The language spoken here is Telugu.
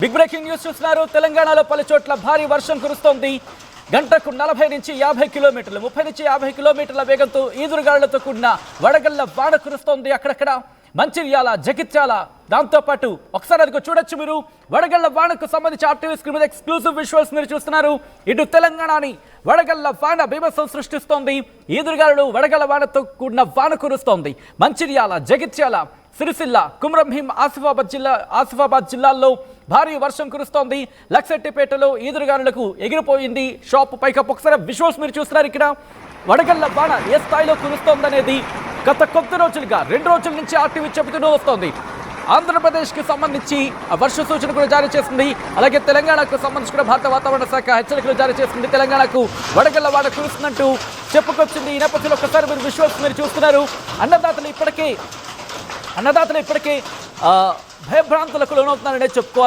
బిగ్ బ్రేకింగ్ న్యూస్ చూస్తున్నారు. తెలంగాణలో పలు చోట్ల భారీ వర్షం కురుస్తోంది. గంటకు 40 నుంచి 50 కిలోమీటర్లు 30 నుంచి 50 కిలోమీటర్ల వేగంతో ఈదురుగాళ్లతో కూడిన వడగళ్ల వాన కురుస్తోంది. అక్కడక్కడ మంచిర్యాల, జగిత్యాల, దాంతోపాటు ఒకసారి అదిగో చూడొచ్చు మీరు. వడగళ్ల వానకు సంబంధించి ఆర్టీవీ స్క్రీన్ మీద ఎక్స్క్లూజివ్ విజువల్స్ మీరు చూస్తున్నారు. ఇటు తెలంగాణని వడగళ్ల వాన బీభత్సం సృష్టిస్తోంది. ఈదురుగాలు వడగళ్ల వానతో కూడిన వాన కురుస్తోంది. మంచిర్యాల, జగిత్యాల, సిరిసిల్ల, కుమ్రంభీం, ఆసిఫాబాద్ జిల్లాల్లో భారీ వర్షం కురుస్తోంది. లక్సెట్టిపేటలో ఈదురుగాలులకు ఎగిరిపోయింది షాప్ పైకప్పు. ఒకసారి విజువల్స్ మీరు చూస్తున్నారు. ఇక్కడ వడగళ్ల వాన ఏ స్థాయిలో కురుస్తోందనేది గత కొద్ది రోజులుగా 2 రోజుల నుంచి ఆర్టీవీ చెబుతూనే వస్తోంది. ఆంధ్రప్రదేశ్కి సంబంధించి వర్ష సూచన కూడా జారీ చేసింది. అలాగే తెలంగాణకు సంబంధించి కూడా భారత వాతావరణ శాఖ హెచ్చరికలు జారీ చేసింది. తెలంగాణకు వడగళ్ల వాన కురుస్తున్నట్టు చెప్పుకొచ్చింది. ఈ నేపథ్యంలో ఒకసారి మీరు విజువల్స్ మీరు చూస్తున్నారు. అన్నదాతలు ఇప్పటికే భయభ్రాంతులకు లోనవుతున్నారనే చెప్పుకోవాలి.